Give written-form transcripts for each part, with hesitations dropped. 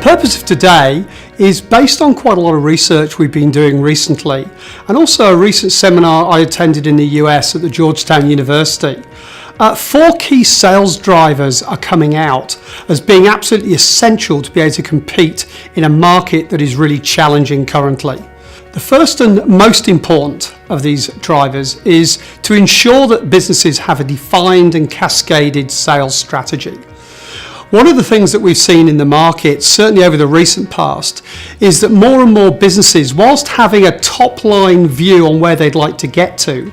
Purpose of today is based on quite a lot of research we've been doing recently, and also a recent seminar I attended in the US at the Georgetown University. 4 key sales drivers are coming out as being absolutely essential to be able to compete in a market that is really challenging currently. The first and most important of these drivers is to ensure that businesses have a defined and cascaded sales strategy. One of the things that we've seen in the market, certainly over the recent past, is that more and more businesses, whilst having a top-line view on where they'd like to get to,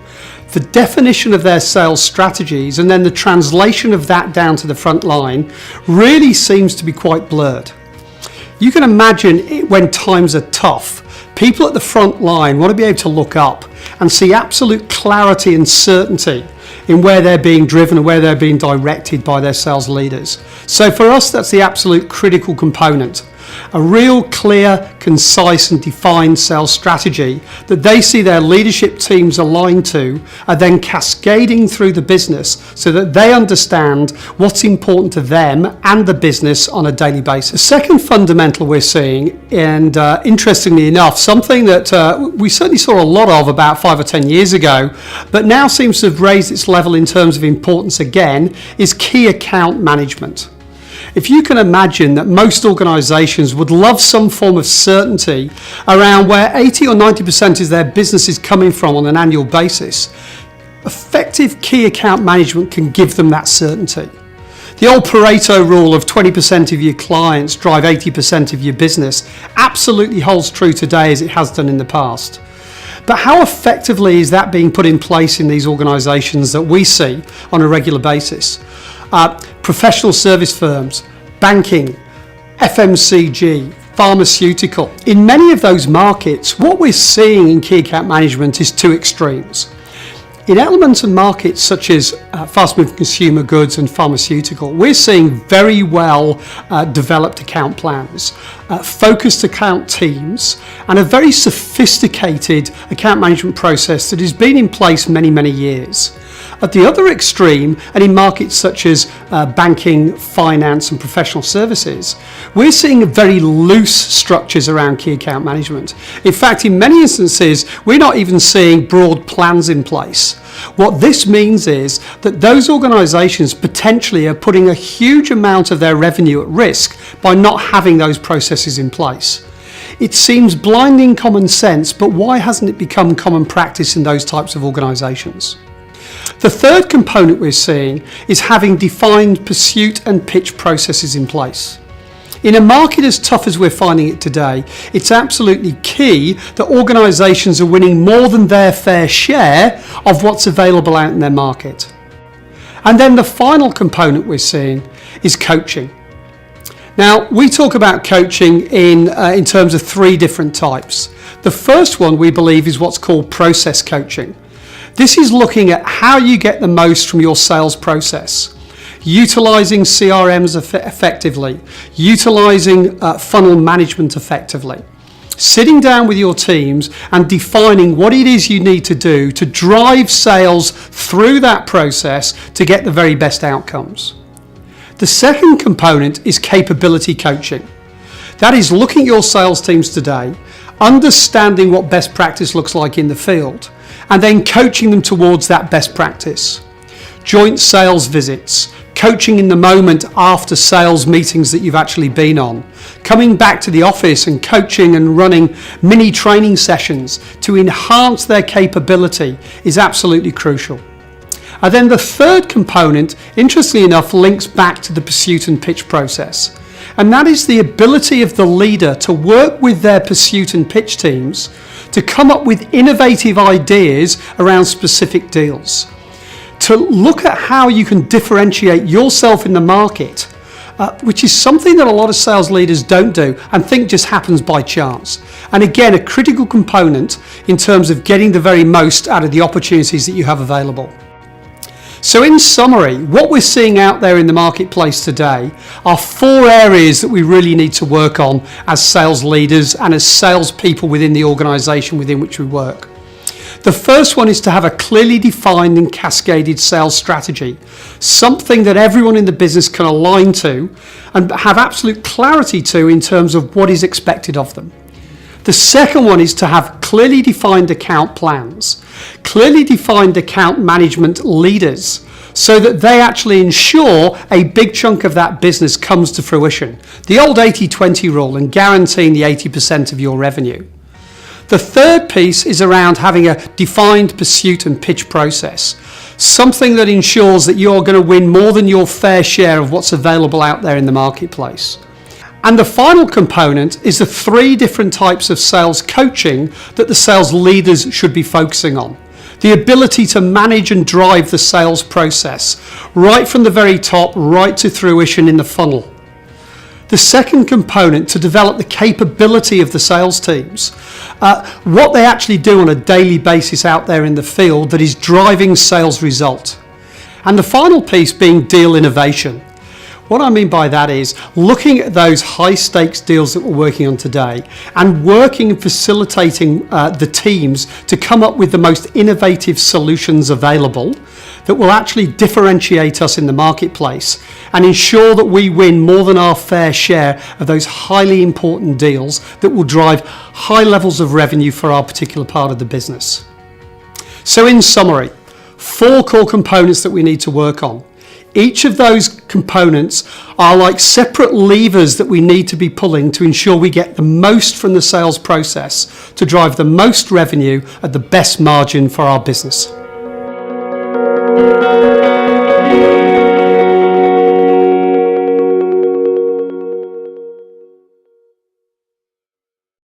the definition of their sales strategies and then the translation of that down to the front line really seems to be quite blurred. You can imagine when times are tough, people at the front line want to be able to look up and see absolute clarity and certainty in where they're being driven and where they're being directed by their sales leaders. So for us, that's the absolute critical component. A real clear, concise and defined sales strategy that they see their leadership teams aligned to are then cascading through the business so that they understand what's important to them and the business on a daily basis. The second fundamental we're seeing, and interestingly enough, something that we certainly saw a lot of about 5 or 10 years ago, but now seems to have raised its level in terms of importance again, is key account management. If you can imagine that most organisations would love some form of certainty around where 80 or 90% of their business is coming from on an annual basis, effective key account management can give them that certainty. The old Pareto rule of 20% of your clients drive 80% of your business absolutely holds true today as it has done in the past. But how effectively is that being put in place in these organisations that we see on a regular basis? Professional service firms, banking, FMCG, pharmaceutical. In many of those markets, what we're seeing in key account management is 2 extremes. In elements and markets such as fast-moving consumer goods and pharmaceutical, we're seeing very well developed account plans, focused account teams, and a very sophisticated account management process that has been in place many, many years. At the other extreme, and in markets such as banking, finance and professional services, we're seeing very loose structures around key account management. In fact, in many instances, we're not even seeing broad plans in place. What this means is that those organisations potentially are putting a huge amount of their revenue at risk by not having those processes in place. It seems blinding common sense, but why hasn't it become common practice in those types of organisations? The third component we're seeing is having defined pursuit and pitch processes in place. In a market as tough as we're finding it today, it's absolutely key that organisations are winning more than their fair share of what's available out in their market. And then the final component we're seeing is coaching. Now, we talk about coaching in terms of 3 different types. The first one we believe is what's called process coaching. This is looking at how you get the most from your sales process, utilising CRMs effectively, utilising funnel management effectively, sitting down with your teams and defining what it is you need to do to drive sales through that process to get the very best outcomes. The second component is capability coaching. That is looking at your sales teams today, understanding what best practice looks like in the field, and then coaching them towards that best practice. Joint sales visits, coaching in the moment after sales meetings that you've actually been on, coming back to the office and coaching and running mini training sessions to enhance their capability is absolutely crucial. And then the third component, interestingly enough, links back to the pursuit and pitch process. And that is the ability of the leader to work with their pursuit and pitch teams to come up with innovative ideas around specific deals, to look at how you can differentiate yourself in the market, which is something that a lot of sales leaders don't do and think just happens by chance. And again, a critical component in terms of getting the very most out of the opportunities that you have available. So in summary, what we're seeing out there in the marketplace today are 4 areas that we really need to work on as sales leaders and as salespeople within the organisation within which we work. The first one is to have a clearly defined and cascaded sales strategy, something that everyone in the business can align to and have absolute clarity to in terms of what is expected of them. The second one is to have clearly defined account plans, clearly defined account management leaders, so that they actually ensure a big chunk of that business comes to fruition. The old 80-20 rule and guaranteeing the 80% of your revenue. The third piece is around having a defined pursuit and pitch process, something that ensures that you're going to win more than your fair share of what's available out there in the marketplace. And the final component is the 3 different types of sales coaching that the sales leaders should be focusing on. The ability to manage and drive the sales process, right from the very top, right to fruition in the funnel. The second component, to develop the capability of the sales teams, what they actually do on a daily basis out there in the field that is driving sales result. And the final piece being deal innovation. What I mean by that is looking at those high stakes deals that we're working on today and working and facilitating the teams to come up with the most innovative solutions available that will actually differentiate us in the marketplace and ensure that we win more than our fair share of those highly important deals that will drive high levels of revenue for our particular part of the business. So in summary, 4 core components that we need to work on. Each of those components are like separate levers that we need to be pulling to ensure we get the most from the sales process to drive the most revenue at the best margin for our business.